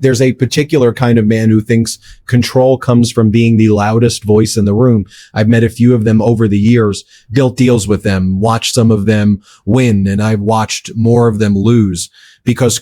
There's a particular kind of man who thinks control comes from being the loudest voice in the room. I've met a few of them over the years, built deals with them, watched some of them win, and I've watched more of them lose because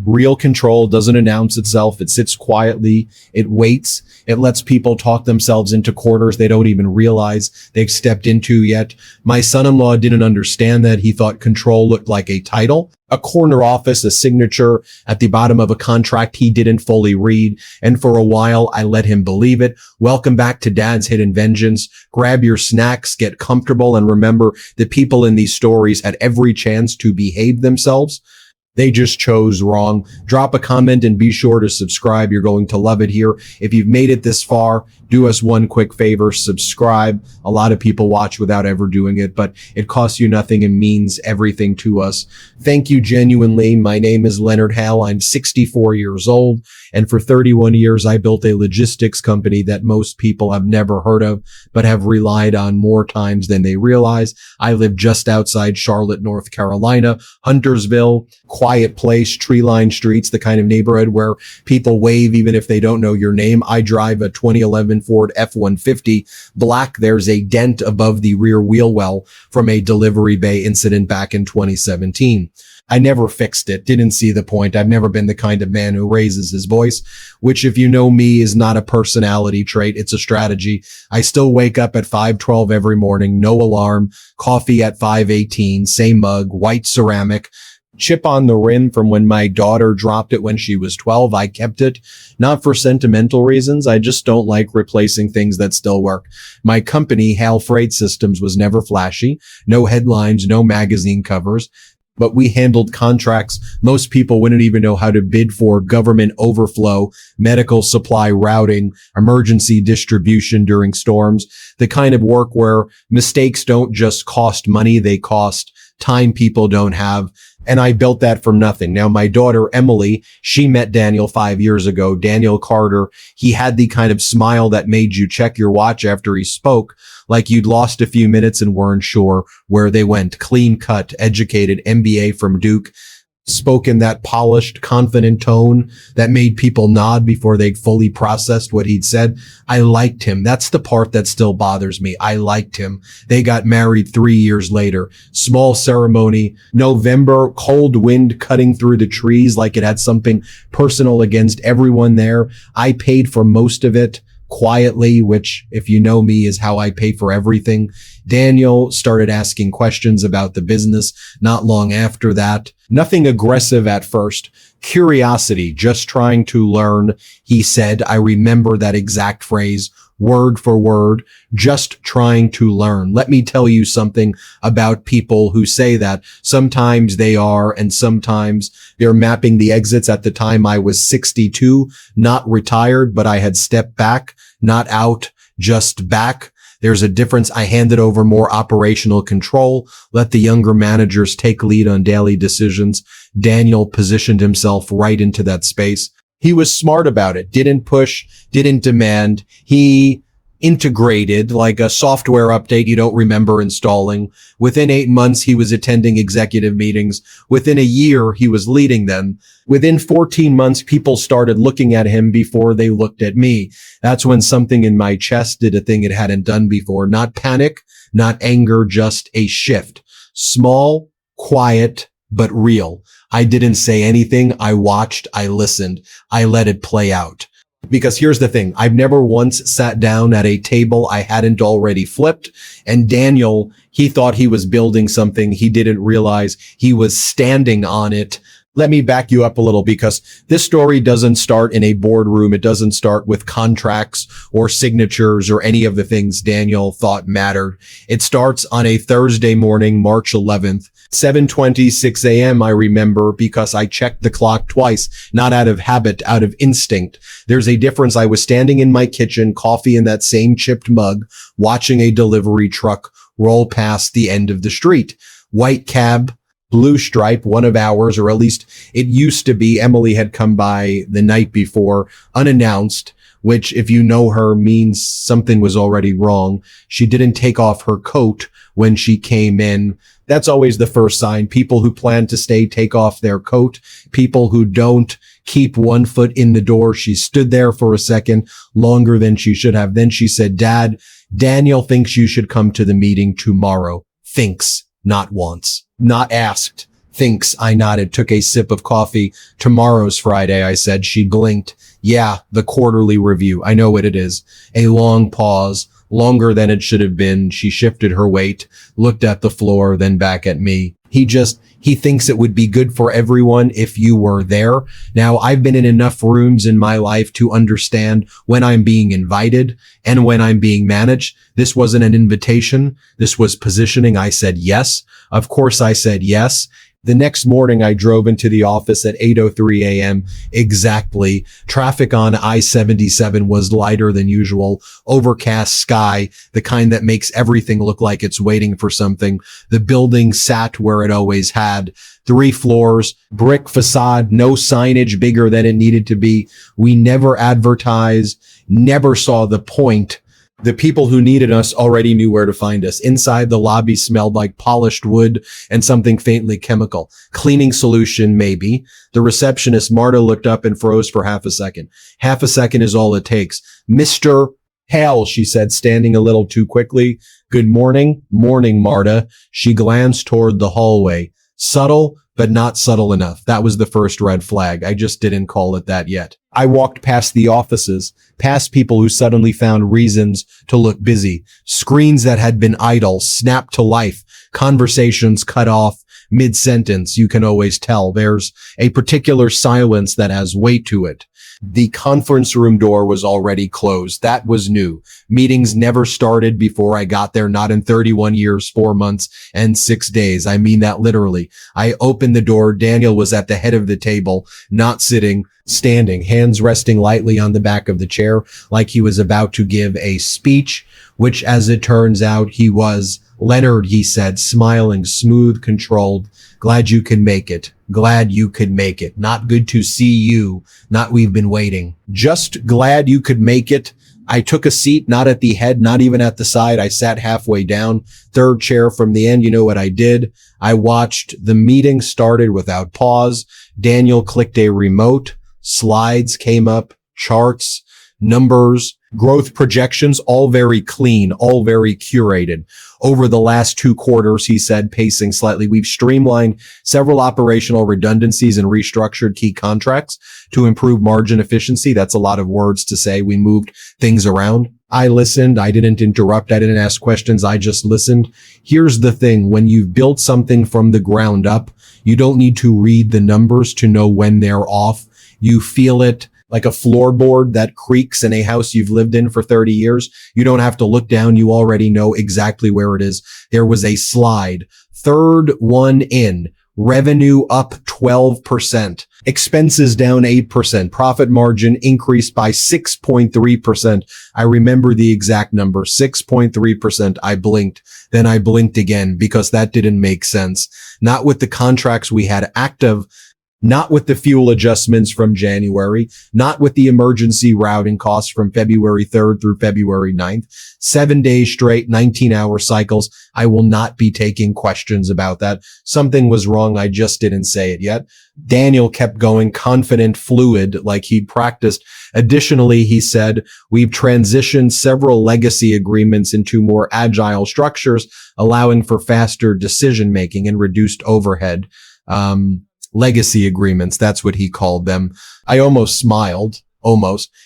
real control doesn't announce itself. It sits quietly. It waits. It lets people talk themselves into corners they don't even realize they've stepped into yet. My son-in-law didn't understand that. He thought control looked like a title, a corner office, a signature at the bottom of a contract he didn't fully read. And for a while, I let him believe it. Welcome back to Dad's Hidden Vengeance. Grab your snacks, get comfortable, and remember that people in these stories had every chance to behave themselves. They just chose wrong. Drop a comment and be sure to subscribe. You're going to love it here. If you've made it this far, do us one quick favor, subscribe. A lot of people watch without ever doing it, but it costs you nothing and means everything to us. Thank you genuinely. My name is Leonard Hale. I'm 64 years old, and for 31 years, I built a logistics company that most people have never heard of, but have relied on more times than they realize. I live just outside Charlotte, North Carolina, Huntersville, quiet place, tree-lined streets, the kind of neighborhood where people wave even if they don't know your name. I drive a 2011 Ford F-150 black. There's a dent above the rear wheel well from a delivery bay incident back in 2017. I never fixed it. Didn't see the point. I've never been the kind of man who raises his voice, which if you know me is not a personality trait. It's a strategy. I still wake up at 5:12 every morning. No alarm, coffee at 5:18, same mug, white ceramic, chip on the rim from when my daughter dropped it when she was 12. I kept it, not for sentimental reasons. I just don't like replacing things that still work. My company, Hale Freight Systems, was never flashy. No headlines, no magazine covers. But we handled contracts most people wouldn't even know how to bid for: government overflow, medical supply routing, emergency distribution during storms, the kind of work where mistakes don't just cost money, they cost time people don't have. And I built that from nothing. Now, my daughter, Emily, she met Daniel 5 years ago. Daniel Carter, he had the kind of smile that made you check your watch after he spoke, like you'd lost a few minutes and weren't sure where they went. Clean cut, educated, MBA from Duke, spoke in that polished, confident tone that made people nod before they'd fully processed what he'd said. I liked him. That's the part that still bothers me. I liked him. They got married 3 years later. Small ceremony, November, cold wind cutting through the trees like it had something personal against everyone there. I paid for most of it quietly, which, if you know me, is how I pay for everything. Daniel started asking questions about the business not long after that. Nothing aggressive at first. Curiosity, just trying to learn, he said. I remember that exact phrase, word for word, just trying to learn. Let me tell you something about people who say that. Sometimes they are, and sometimes they're mapping the exits. At the time I was 62, not retired, but I had stepped back, not out, just back. There's a difference. I handed over more operational control, let the younger managers take lead on daily decisions. Daniel positioned himself right into that space. He was smart about it, didn't push, didn't demand. He integrated like a software update you don't remember installing. Within 8 months, he was attending executive meetings. Within a year, he was leading them. Within 14 months, people started looking at him before they looked at me. That's when something in my chest did a thing it hadn't done before. Not panic, not anger, just a shift. Small, quiet, but real. I didn't say anything. I watched. I listened. I let it play out. Because here's the thing. I've never once sat down at a table I hadn't already flipped. And Daniel, he thought he was building something. He didn't realize he was standing on it. Let me back you up a little, because this story doesn't start in a boardroom. It doesn't start with contracts or signatures or any of the things Daniel thought mattered. It starts on a Thursday morning, March 11th, 7:26 a.m. I remember, because I checked the clock twice, not out of habit, out of instinct. There's a difference. I was standing in my kitchen, coffee in that same chipped mug, watching a delivery truck roll past the end of the street. White cab, blue stripe, one of ours, or at least it used to be. Emily had come by the night before, unannounced, which, if you know her, means something was already wrong. She didn't take off her coat when she came in. That's always the first sign. People who plan to stay take off their coat. People who don't keep one foot in the door. She stood there for a second, longer than she should have. Then she said, Dad, Daniel thinks you should come to the meeting tomorrow. Thinks, not wants, not asked. Thinks. I nodded, took a sip of coffee. Tomorrow's Friday, I said. She blinked. Yeah, the quarterly review. I know what it is. A long pause, longer than it should have been. She shifted her weight, looked at the floor, then back at me. He thinks it would be good for everyone if you were there. Now, I've been in enough rooms in my life to understand when I'm being invited and when I'm being managed. This wasn't an invitation. This was positioning. I said yes. Of course, I said yes. The next morning, I drove into the office at 8:03 a.m. exactly. Traffic on I-77 was lighter than usual. Overcast sky, the kind that makes everything look like it's waiting for something. The building sat where it always had. 3 floors, brick facade, no signage bigger than it needed to be. We never advertised, never saw the point. The people who needed us already knew where to find us. Inside, the lobby smelled like polished wood and something faintly chemical. Cleaning solution, maybe. The receptionist, Marta, looked up and froze for half a second. Half a second is all it takes. Mr. Hale, she said, standing a little too quickly. Good morning. Morning, Marta. She glanced toward the hallway. Subtle, but not subtle enough. That was the first red flag. I just didn't call it that yet. I walked past the offices, past people who suddenly found reasons to look busy, screens that had been idle, snapped to life, conversations cut off mid-sentence. You can always tell there's a particular silence that has weight to it. The conference room door was already closed. That was new. Meetings never started before I got there, not in 31 years, 4 months, and 6 days. I mean that literally. I opened the door. Daniel was at the head of the table, not sitting, standing, hands resting lightly on the back of the chair, like he was about to give a speech, which, as it turns out, he was. Leonard, he said, smiling, smooth, controlled. Glad you can make it. Glad you could make it. Not good to see you. Not we've been waiting. Just glad you could make it. I took a seat, not at the head, not even at the side. I sat halfway down, third chair from the end. You know what I did? I watched the meeting started without pause. Daniel clicked a remote. Slides came up, charts, numbers, growth projections, all very clean, all very curated. Over the last 2 quarters, he said, pacing slightly, we've streamlined several operational redundancies and restructured key contracts to improve margin efficiency. That's a lot of words to say. We moved things around. I listened. I didn't interrupt. I didn't ask questions. I just listened. Here's the thing. When you've built something from the ground up, you don't need to read the numbers to know when they're off. You feel it. Like a floorboard that creaks in a house you've lived in for 30 years. You don't have to look down. You already know exactly where it is. There was a slide. Third one in. Revenue up 12%. Expenses down 8%. Profit margin increased by 6.3%. I remember the exact number, 6.3%. I blinked. Then I blinked again because that didn't make sense. Not with the contracts we had active. Not with the fuel adjustments from January, not with the emergency routing costs from February 3rd through February 9th, 7 days straight, 19-hour cycles. I will not be taking questions about that. Something was wrong. I just didn't say it yet. Daniel kept going, confident, fluid, like he'd practiced. Additionally, he said, we've transitioned several legacy agreements into more agile structures, allowing for faster decision-making and reduced overhead. Legacy agreements. That's what he called them. I almost smiled,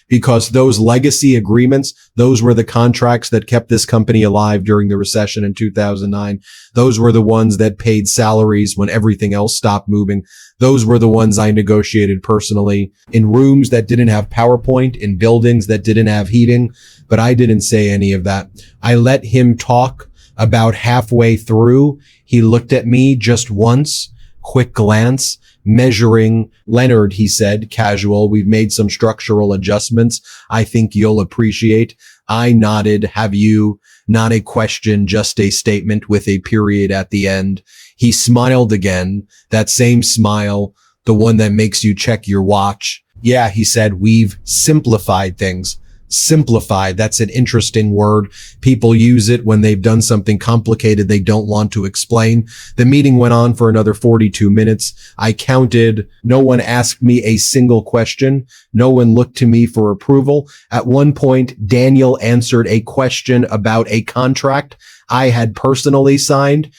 because those legacy agreements, those were the contracts that kept this company alive during the recession in 2009. Those were the ones that paid salaries when everything else stopped moving. Those were the ones I negotiated personally in rooms that didn't have PowerPoint, in buildings that didn't have heating, but I didn't say any of that. I let him talk. About halfway through, he looked at me just once. Quick glance, measuring. Leonard, he said, casual, we've made some structural adjustments I think you'll appreciate. I nodded. Have you? Not a question, just a statement with a period at the end. He smiled again, that same smile, the one that makes you check your watch. Yeah, he said, we've simplified things. Simplified. That's an interesting word. People use it when they've done something complicated they don't want to explain. The meeting went on for another 42 minutes. I counted. No one asked me a single question. No one looked to me for approval. At one point, Daniel answered a question about a contract I had personally signed.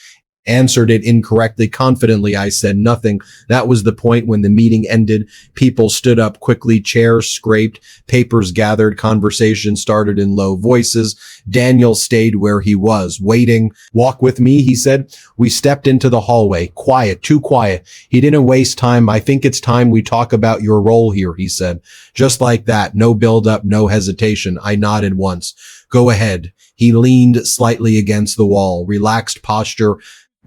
Answered it incorrectly. Confidently, I said nothing. That was the point when the meeting ended. People stood up quickly, chairs scraped, papers gathered, conversation started in low voices. Daniel stayed where he was, waiting. Walk with me, he said. We stepped into the hallway. Quiet, too quiet. He didn't waste time. I think it's time we talk about your role here, he said. Just like that. No build up, no hesitation. I nodded once. Go ahead. He leaned slightly against the wall, relaxed posture,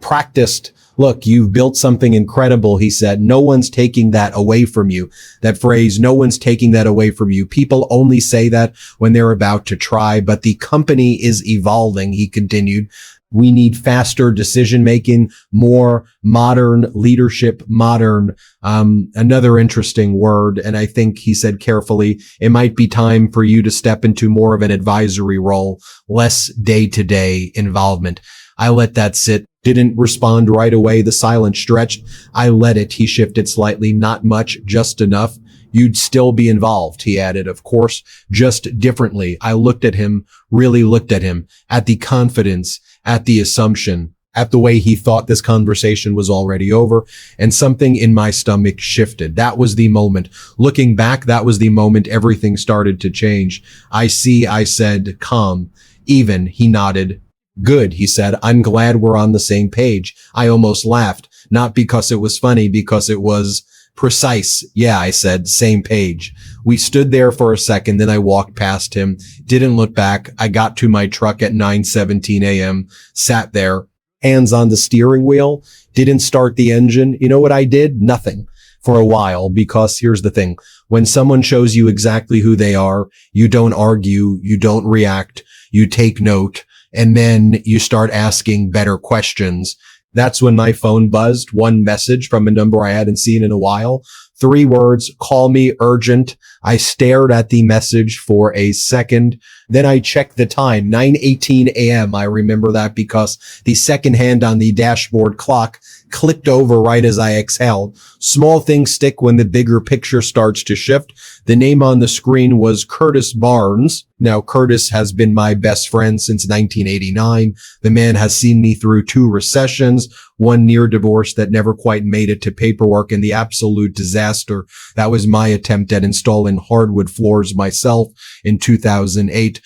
practiced. Look, you've built something incredible, he said. No one's taking that away from you. That phrase, no one's taking that away from you. People only say that when they're about to try, but the company is evolving, he continued. We need faster decision making, more modern leadership, another interesting word. And I think he said carefully, it might be time for you to step into more of an advisory role, less day-to-day involvement. I let that sit. Didn't respond right away. The silence stretched. I let it. He shifted slightly. Not much, just enough. You'd still be involved, he added. Of course, just differently. I looked at him, really looked at him, at the confidence, at the assumption, at the way he thought this conversation was already over, and something in my stomach shifted. That was the moment. Looking back, that was the moment everything started to change. I see, I said, calm, even, he nodded. Good, he said. I'm glad we're on the same page. I almost laughed, not because it was funny, because it was precise. Yeah, I said, same page. We stood there for a second, then I walked past him, didn't look back. I got to my truck at 9:17 a.m., sat there, hands on the steering wheel, didn't start the engine. You know what I did? Nothing for a while, because here's the thing. When someone shows you exactly who they are, you don't argue, you don't react, you take note. And then you start asking better questions. That's when my phone buzzed. One message from a number I hadn't seen in a while. 3 words, call me urgent. I stared at the message for a second. Then I checked the time, 9:18 a.m. I remember that because the second hand on the dashboard clock clicked over right as I exhaled. Small things stick when the bigger picture starts to shift. The name on the screen was Curtis Barnes. Now, Curtis has been my best friend since 1989. The man has seen me through 2 recessions, one near divorce that never quite made it to paperwork, and the absolute disaster that was my attempt at installing hardwood floors myself in 2008.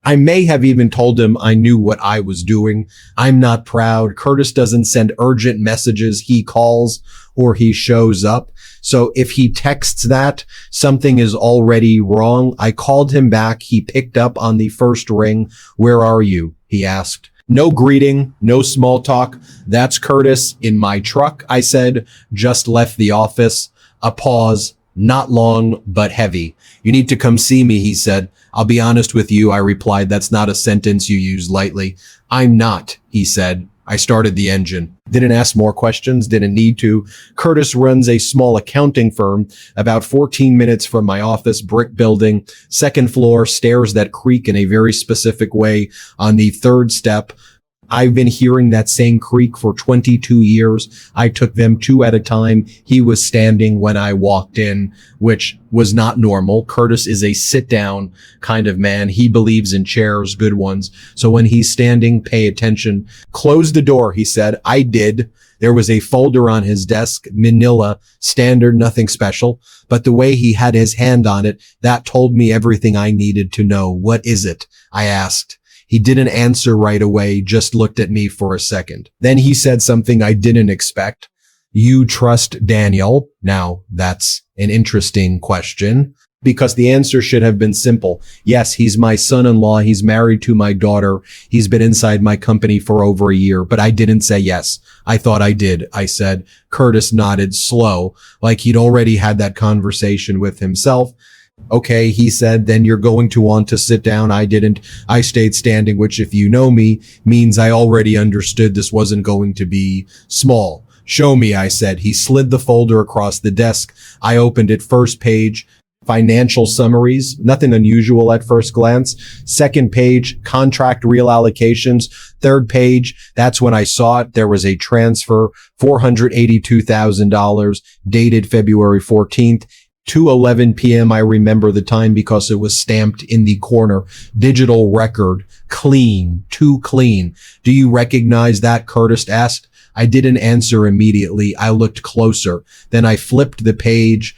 I may have even told him I knew what I was doing. I'm not proud. Curtis doesn't send urgent messages. He calls or he shows up. So if he texts that, something is already wrong. I called him back. He picked up on the first ring. Where are you? He asked. No greeting, no small talk. That's Curtis in my truck, I said. Just left the office. A pause. Not long, but heavy. You need to come see me, he said. I'll be honest with you, I replied. That's not a sentence you use lightly. I'm not, he said. I started the engine. Didn't ask more questions, didn't need to. Curtis runs a small accounting firm about 14 minutes from my office, brick building, 2nd floor, stairs that creak in a very specific way on the 3rd step. I've been hearing that same creak for 22 years. I took them 2 at a time. He was standing when I walked in, which was not normal. Curtis is a sit down kind of man. He believes in chairs, good ones. So when he's standing, pay attention. Close the door, he said. I did. There was a folder on his desk, manila, standard, nothing special. But the way he had his hand on it, that told me everything I needed to know. What is it? I asked. He didn't answer right away, just looked at me for a second. Then he said something I didn't expect. You trust Daniel? Now, that's an interesting question, because the answer should have been simple. Yes, he's my son-in-law. He's married to my daughter. He's been inside my company for over a year, but I didn't say yes. I thought I did, I said. Curtis nodded, slow, like he'd already had that conversation with himself. Okay, he said, then you're going to want to sit down. I didn't. I stayed standing, which, if you know me, means I already understood this wasn't going to be small. Show me, I said. He slid the folder across the desk. I opened it, first page. Financial summaries, nothing unusual at first glance. Second page, contract reallocations. Third page, that's when I saw it. There was a transfer, $482,000, dated February 14th. 2:11 p.m. I remember the time because it was stamped in the corner. Digital record. Clean. Too clean. Do you recognize that? Curtis asked. I didn't answer immediately. I looked closer. Then I flipped the page.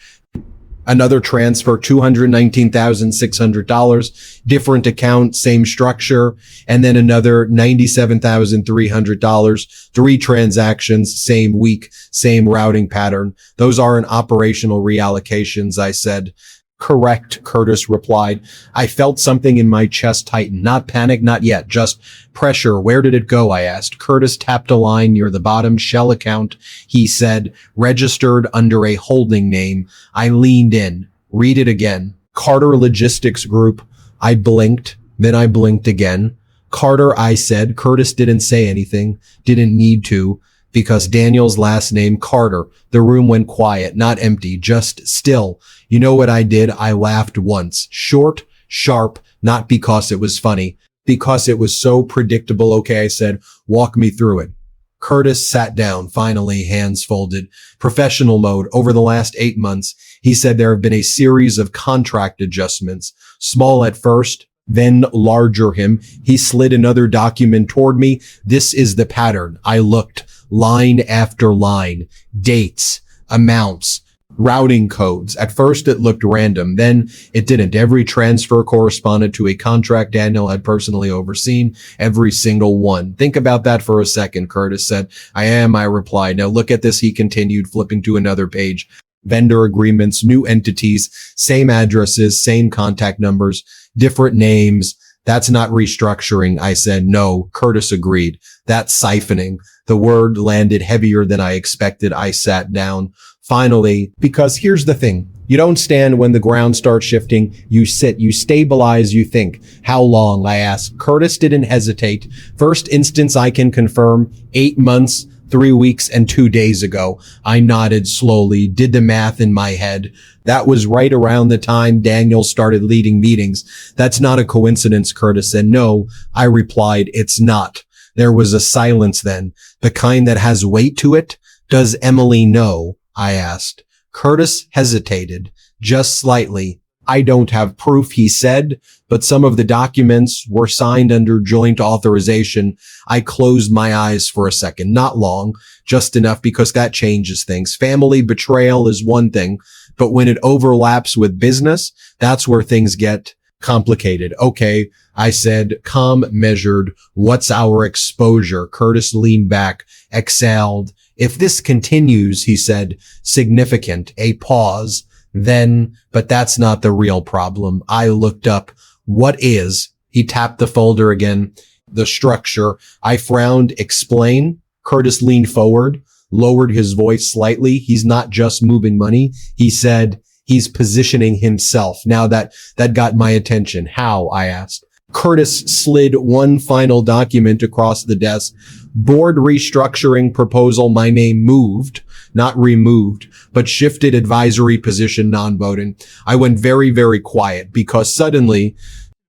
Another transfer, $219,600, different account, same structure, and then another $97,300, 3 transactions, same week, same routing pattern. Those aren't operational reallocations, I said. Correct, Curtis replied. I felt something in my chest tighten. Not panic, not yet, just pressure. Where did it go? I asked. Curtis tapped a line near the bottom. Shell account, he said, registered under a holding name. I leaned in. Read it again. Carter Logistics Group. I blinked. Then I blinked again. Carter, I said. Curtis didn't say anything. Didn't need to. Because Daniel's last name, Carter. The room went quiet, not empty, just still. You know what I did? I laughed once. Short, sharp, not because it was funny, because it was so predictable. Okay, I said, walk me through it. Curtis sat down, finally, hands folded. Professional mode. Over the last 8 months, he said there have been a series of contract adjustments. Small at first, then larger him. He slid another document toward me. This is the pattern. I looked. Line after line, dates, amounts, routing codes. At first it looked random, then it didn't. Every transfer corresponded to a contract Daniel had personally overseen, every single one. Think about that for a second, Curtis said. I am, I replied. Now look at this, he continued, flipping to another page. Vendor agreements, new entities, same addresses, same contact numbers, different names. That's not restructuring, I said. No, Curtis agreed. That's siphoning. The word landed heavier than I expected. I sat down. Finally, because here's the thing. You don't stand when the ground starts shifting. You sit, you stabilize, you think. How long? I asked. Curtis didn't hesitate. First instance I can confirm, 8 months, 3 weeks, and 2 days ago. I nodded slowly, did the math in my head. That was right around the time Daniel started leading meetings. That's not a coincidence, Curtis said. No, I replied, it's not. There was a silence then, the kind that has weight to it. Does Emily know? I asked. Curtis hesitated, just slightly. I don't have proof, he said, but some of the documents were signed under joint authorization. I closed my eyes for a second, not long, just enough because that changes things. Family betrayal is one thing, but when it overlaps with business, that's where things get complicated. Okay, I said, calm, measured. What's our exposure? Curtis leaned back, exhaled. If this continues, he said, significant. A pause. Then, but that's not the real problem. I looked up. What is? He tapped the folder again. The structure. I frowned. Explain. Curtis leaned forward, lowered his voice slightly. He's not just moving money. He said, he's positioning himself. Now that got my attention. How? I asked. Curtis slid one final document across the desk. Board restructuring proposal. My name moved, not removed, but shifted advisory position, non-voting. I went very, very quiet because suddenly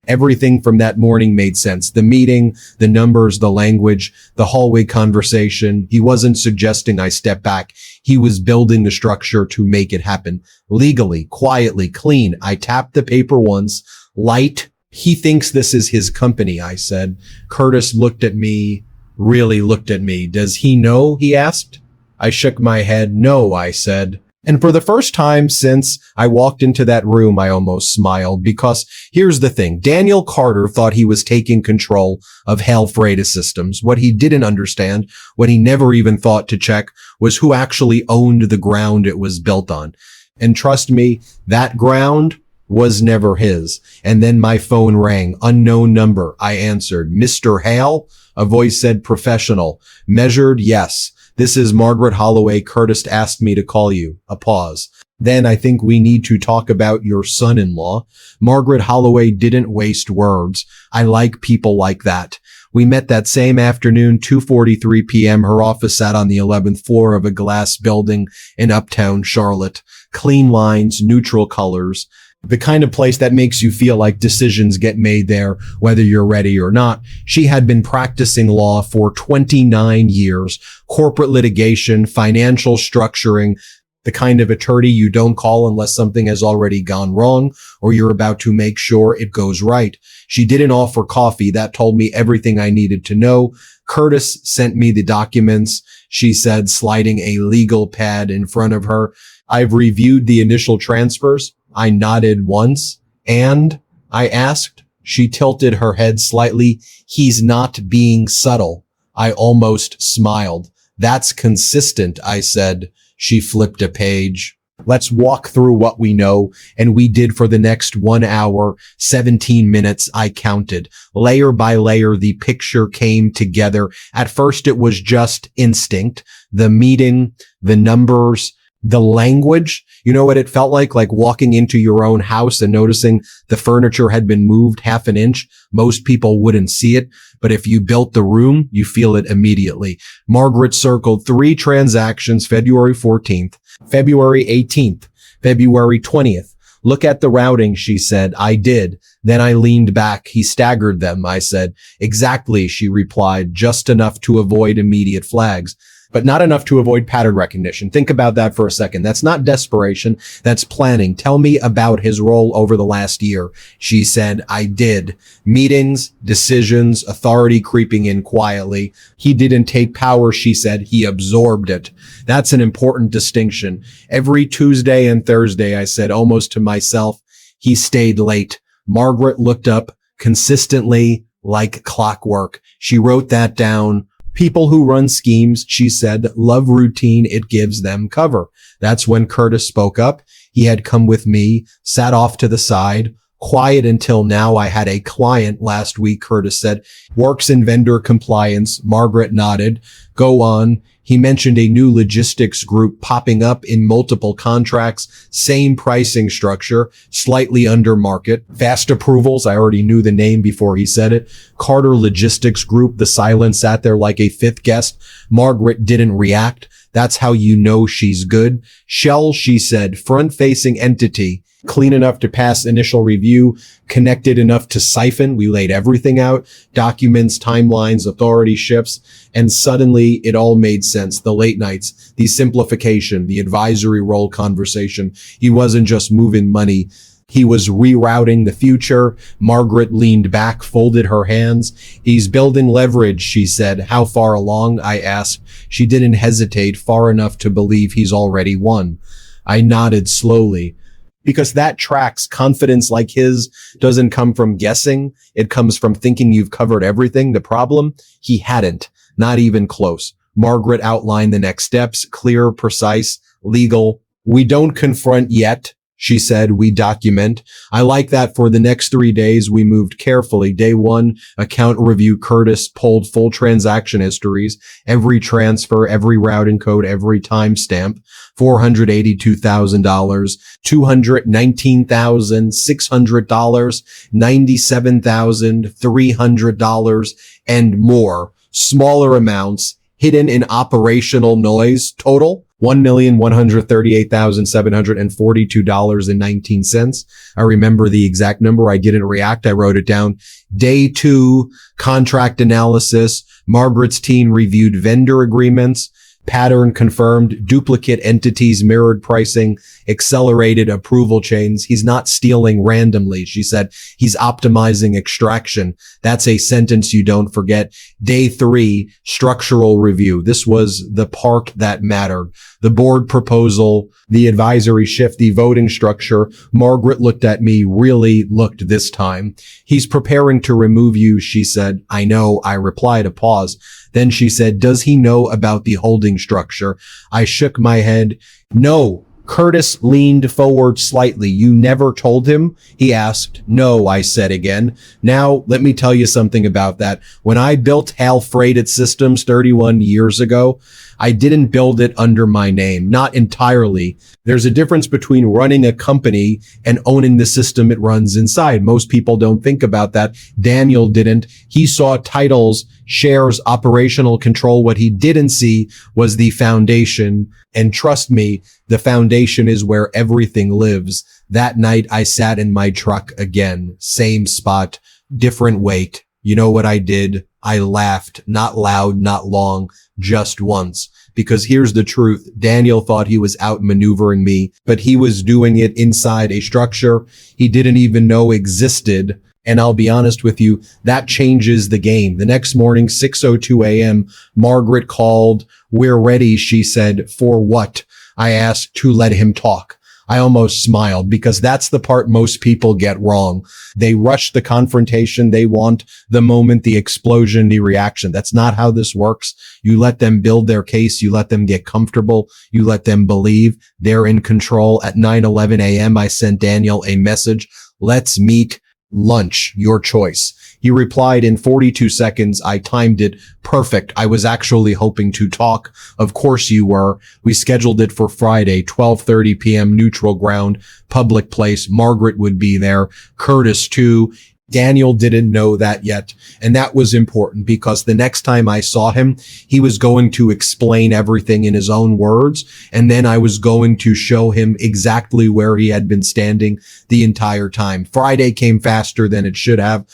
everything from that morning made sense. The meeting, the numbers, the language, the hallway conversation. He wasn't suggesting I step back. He was building the structure to make it happen. Legally, quietly, clean. I tapped the paper once. Light. He thinks this is his company, I said. Curtis looked at me, really looked at me. Does he know? He asked. I shook my head. No, I said. And for the first time since I walked into that room, I almost smiled because here's the thing. Daniel Carter thought he was taking control of Hale Freitas Systems. What he didn't understand, what he never even thought to check, was who actually owned the ground it was built on. And trust me, that ground was never his. And then my phone rang. Unknown number. I answered. Mr. Hale? A voice said professional. Measured? Yes. This is Margaret Holloway. Curtis asked me to call you. A pause. Then I think we need to talk about your son-in-law. Margaret Holloway didn't waste words. I like people like that. We met that same afternoon, 2:43 p.m. Her office sat on the 11th floor of a glass building in uptown Charlotte. clean lines, neutral colors, the kind of place that makes you feel like decisions get made there, whether you're ready or not. She had been practicing law for 29 years, corporate litigation, financial structuring, the kind of attorney you don't call unless something has already gone wrong or you're about to make sure it goes right. She didn't offer coffee. That told me everything I needed to know. Curtis sent me the documents, she said, sliding a legal pad in front of her. I've reviewed the initial transfers. I nodded once. And? I asked. She tilted her head slightly. He's not being subtle. I almost smiled. That's consistent, I said. She flipped a page. Let's walk through what we know. And we did for the next 1 hour, 17 minutes, I counted. Layer by layer, the picture came together. At first, it was just instinct. The meeting, the numbers, the language. You know what it felt like? Like walking into your own house and noticing the furniture had been moved half an inch. Most people wouldn't see it, but if you built the room, you feel it immediately. Margaret circled 3 transactions, February 14th, February 18th, February 20th. Look at the routing, she said. I did. Then I leaned back. He staggered them, I said. Exactly, she replied, just enough to avoid immediate flags, but not enough to avoid pattern recognition. Think about that for a second. That's not desperation. That's planning. Tell me about his role over the last year. She said, I did. Meetings, decisions, authority creeping in quietly. He didn't take power, she said. He absorbed it. That's an important distinction. Every Tuesday and Thursday, I said, almost to myself, he stayed late. Margaret looked up consistently like clockwork. She wrote that down. People who run schemes, she said, love routine. It gives them cover. That's when Curtis spoke up. He had come with me, sat off to the side, quiet until now. I had a client last week, Curtis said, works in vendor compliance. Margaret nodded. Go on. He mentioned a new logistics group popping up in multiple contracts, same pricing structure, slightly under market, fast approvals. I already knew the name before he said it. Carter Logistics Group. The silence sat there like a fifth guest. Margaret didn't react. That's how you know she's good. Shell, she said, front-facing entity. Clean enough to pass initial review, connected enough to siphon. We laid everything out, documents, timelines, authority shifts, and suddenly it all made sense. The late nights, the simplification, the advisory role conversation. He wasn't just moving money. He was rerouting the future. Margaret leaned back, folded her hands. He's building leverage, she said. How far along? I asked. She didn't hesitate, far enough to believe he's already won. I nodded slowly. Because that tracks. Confidence like his doesn't come from guessing. It comes from thinking you've covered everything. The problem? He hadn't. Not even close. Margaret outlined the next steps. Clear, precise, legal. We don't confront yet, she said. We document. I like that. For the next 3 days, we moved carefully. Day 1, account review. Curtis pulled full transaction histories, every transfer, every routing code, every timestamp. $482,000, $219,600, $97,300, and more. Smaller amounts hidden in operational noise. Total $1,138,742.19. I remember the exact number. I didn't react. I wrote it down. Day 2, contract analysis. Margaret's team reviewed vendor agreements. Pattern confirmed, duplicate entities, mirrored pricing, accelerated approval chains. He's not stealing randomly, she said. He's optimizing extraction. That's a sentence you don't forget. Day 3, structural review. This was the part that mattered. The board proposal, the advisory shift, the voting structure. Margaret looked at me, really looked this time. He's preparing to remove you, she said. I know, I replied. A pause. Then she said, does he know about the holding structure? I shook my head. No. Curtis leaned forward slightly. You never told him? He asked. No, I said again. Now, let me tell you something about that. When I built HAL Freighted Systems 31 years ago, I didn't build it under my name, not entirely. There's a difference between running a company and owning the system it runs inside. Most people don't think about that. Daniel didn't. He saw titles, shares, operational control. What he didn't see was the foundation. And trust me, the foundation is where everything lives. That night, I sat in my truck again. Same spot, different wake. You know what I did? I laughed, not loud, not long, just once. Because here's the truth. Daniel thought he was outmaneuvering me, but he was doing it inside a structure he didn't even know existed. And I'll be honest with you, that changes the game. The next morning, 6:02 a.m., Margaret called. "We're ready," she said. "For what?" I asked. "To let him talk." I almost smiled because that's the part most people get wrong. They rush the confrontation. They want the moment, the explosion, the reaction. That's not how this works. You let them build their case. You let them get comfortable. You let them believe they're in control. At 9:11 a.m., I sent Daniel a message. "Let's meet. Lunch, your choice." He replied in 42 seconds. I timed it perfect. I was actually hoping to talk. Of course you were. We scheduled it for Friday, 12:30 p.m. neutral ground, public place. Margaret would be there. Curtis too. Daniel didn't know that yet. And that was important because the next time I saw him, he was going to explain everything in his own words. And then I was going to show him exactly where he had been standing the entire time. Friday came faster than it should have.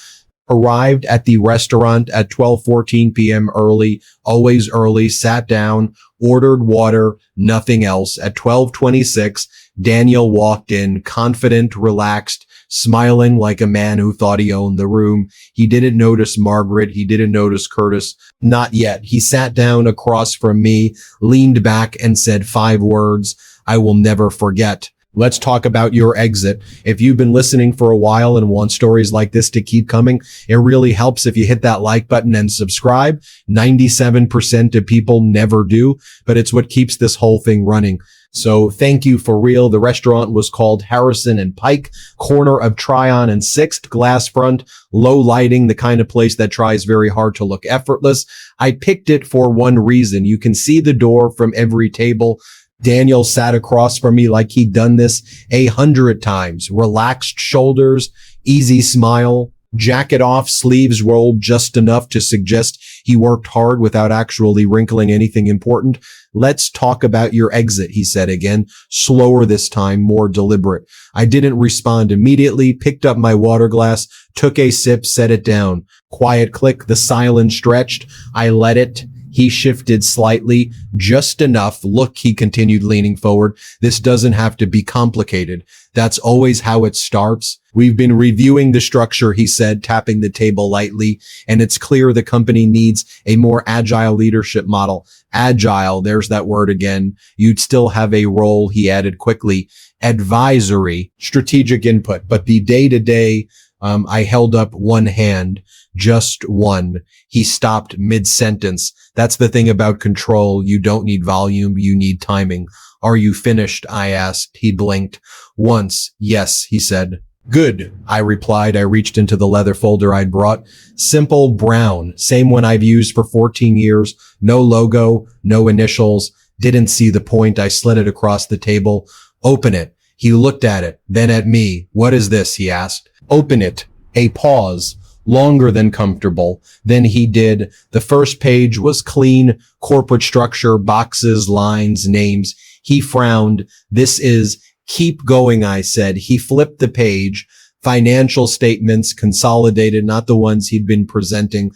Arrived at the restaurant at 12:14 p.m. always early, sat down, ordered water, nothing else. At 12:26, Daniel walked in, confident, relaxed, smiling like a man who thought he owned the room. He didn't notice Margaret. He didn't notice Curtis. Not yet. He sat down across from me, leaned back and said 5 words I will never forget. "Let's talk about your exit." If you've been listening for a while and want stories like this to keep coming, it really helps if you hit that like button and subscribe. 97% of people never do, but it's what keeps this whole thing running. So thank you for real. The restaurant was called Harrison and Pike, corner of Tryon and 6th, glass front, low lighting, the kind of place that tries very hard to look effortless. I picked it for one reason. You can see the door from every table. Daniel sat across from me like he'd done this 100 times. Relaxed shoulders, easy smile, jacket off, sleeves rolled just enough to suggest he worked hard without actually wrinkling anything important. "Let's talk about your exit," he said again, slower this time, more deliberate. I didn't respond immediately, picked up my water glass, took a sip, set it down. Quiet click, the silence stretched. I let it. He shifted slightly, just enough. "Look," he continued, leaning forward, "this doesn't have to be complicated. That's always how it starts. We've been reviewing the structure," he said, tapping the table lightly, "and it's clear the company needs a more agile leadership model." Agile, there's that word again. "You'd still have a role," he added quickly. "Advisory, strategic input, but the day-to-day," I held up one hand. "Just one." He stopped mid-sentence. "That's the thing about control. You don't need volume. You need timing." "Are you finished?" I asked. He blinked. "Once. Yes," he said. "Good," I replied. I reached into the leather folder I'd brought. Simple brown. Same one I've used for 14 years. No logo, no initials. Didn't see the point. I slid it across the table. "Open it." He looked at it, then at me. "What is this?" he asked. "Open it." A pause. Longer than comfortable. Then he did. The first page was clean, corporate structure, boxes, lines, names. He frowned. "This is..." "Keep going," I said. He flipped the page. Financial statements, consolidated, not the ones he'd been presenting.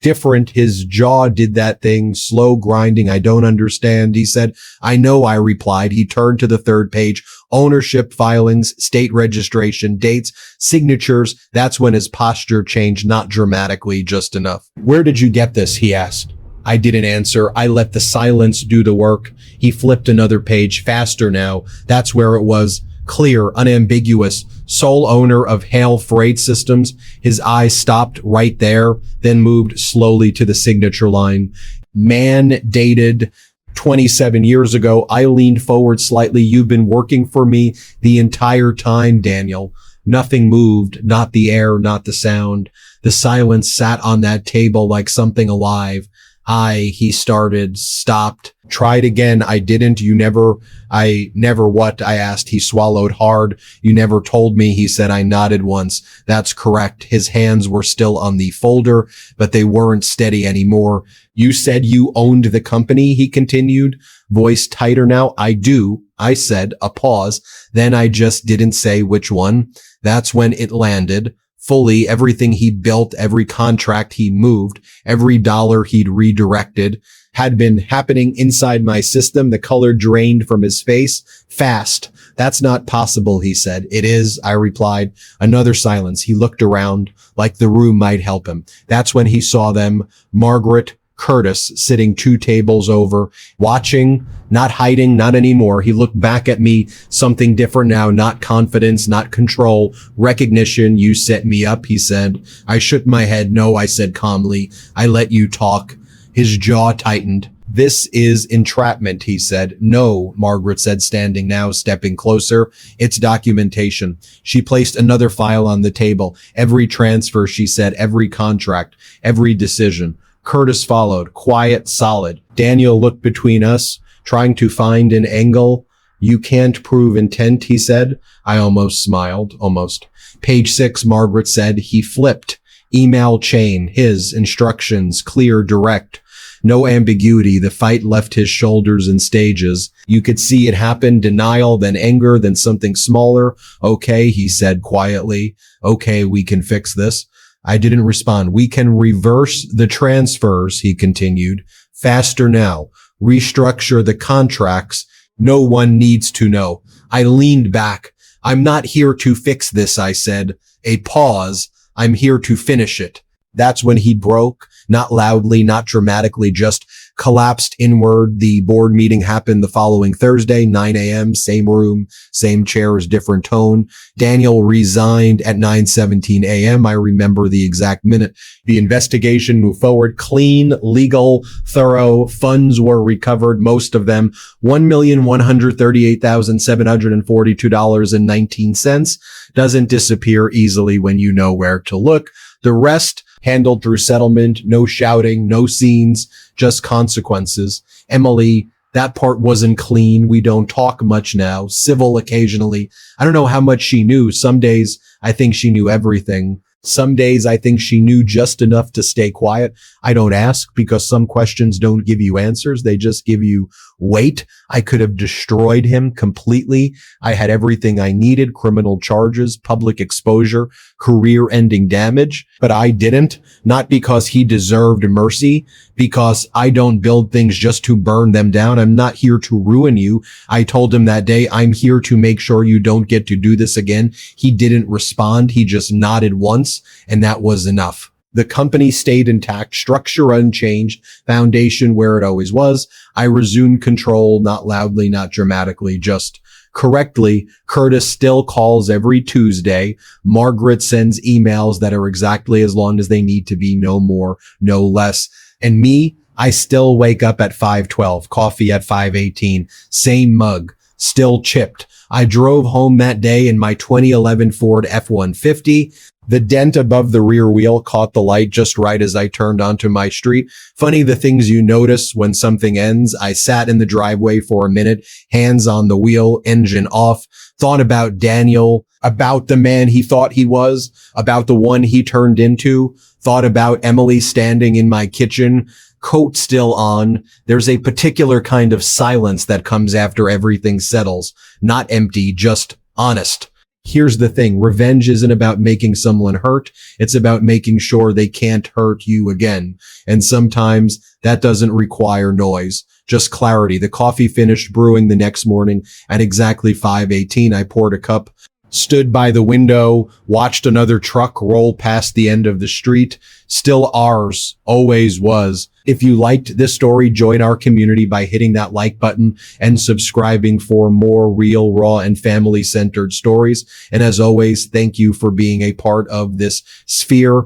Different. His jaw did that thing, slow grinding. "I don't understand," he said. "I know," I replied. He turned to the third page. Ownership filings, state registration, dates, signatures. That's when his posture changed, not dramatically, just enough. "Where did you get this?" he asked. I didn't answer. I let the silence do the work. He flipped another page, faster now. That's where it was. Clear, unambiguous, sole owner of Hale Freight Systems. His eyes stopped right there, then moved slowly to the signature line. "Man dated 27 years ago." I leaned forward slightly. "You've been working for me the entire time, Daniel." Nothing moved, not the air, not the sound. The silence sat on that table like something alive. He started, stopped. Tried again. I didn't. I never what? I asked. He swallowed hard. You never told me, he said. I nodded once. That's correct. His hands were still on the folder, but they weren't steady anymore. You said you owned the company, he continued, voice tighter now. I do, I said, a pause. Then I just didn't say which one. That's when it landed. Fully everything he'd built, every contract he moved, every dollar he'd redirected had been happening inside my system. The color drained from his face. Fast. That's not possible, he said. It is, I replied. Another silence. He looked around like the room might help him. That's when he saw them. Margaret, Curtis sitting 2 tables over, watching, not hiding, not anymore. He looked back at me, something different now, not confidence, not control, recognition. You set me up, he said. I shook my head. No, I said calmly. I let you talk. His jaw tightened. This is entrapment, he said. No, Margaret said, standing now, stepping closer. It's documentation. She placed another file on the table. Every transfer, she said, every contract, every decision. Curtis followed, quiet, solid. Daniel looked between us, trying to find an angle. You can't prove intent, he said. I almost smiled, almost. Page 6, Margaret said. He flipped. Email chain, his instructions, clear, direct. No ambiguity. The fight left his shoulders in stages. You could see it happen. Denial, then anger, then something smaller. Okay, he said quietly. Okay, we can fix this. I didn't respond. We can reverse the transfers, he continued. Faster now. Restructure the contracts. No one needs to know. I leaned back. I'm not here to fix this, I said. A pause. I'm here to finish it. That's when he broke. Not loudly, not dramatically, just collapsed inward. The board meeting happened the following Thursday, 9 a.m., same room, same chairs, different tone. Daniel resigned at 9:17 a.m. I remember the exact minute. The investigation moved forward, clean, legal, thorough. Funds were recovered, most of them, $1,138,742.19. Doesn't disappear easily when you know where to look. The rest handled through settlement, no shouting, no scenes, just consequences. Emily, that part wasn't clean. We don't talk much now. Civil occasionally. I don't know how much she knew. Some days I think she knew everything. Some days I think she knew just enough to stay quiet. I don't ask because some questions don't give you answers. They just give you weight. I could have destroyed him completely. I had everything I needed, criminal charges, public exposure, career-ending damage, but I didn't. Not because he deserved mercy, because I don't build things just to burn them down. I'm not here to ruin you. I told him that day, I'm here to make sure you don't get to do this again. He didn't respond. He just nodded once, and that was enough. The company stayed intact, structure unchanged, foundation where it always was. I resumed control, not loudly, not dramatically, just correctly. Curtis still calls every Tuesday. Margaret sends emails that are exactly as long as they need to be, no more, no less. And me, I still wake up at 5:12, coffee at 5:18, same mug, still chipped. I drove home that day in my 2011 Ford F-150. The dent above the rear wheel caught the light just right as I turned onto my street. Funny the things you notice when something ends. I sat in the driveway for a minute, hands on the wheel, engine off, thought about Daniel, about the man he thought he was, about the one he turned into, thought about Emily standing in my kitchen, coat still on. There's a particular kind of silence that comes after everything settles. Not empty, just honest. Here's the thing. Revenge isn't about making someone hurt. It's about making sure they can't hurt you again. And sometimes that doesn't require noise, just clarity. The coffee finished brewing the next morning at exactly 5:18. I poured a cup, stood by the window, watched another truck roll past the end of the street. Still ours, always was. If you liked this story, join our community by hitting that like button and subscribing for more real, raw, and family-centered stories. And as always, thank you for being a part of this sphere.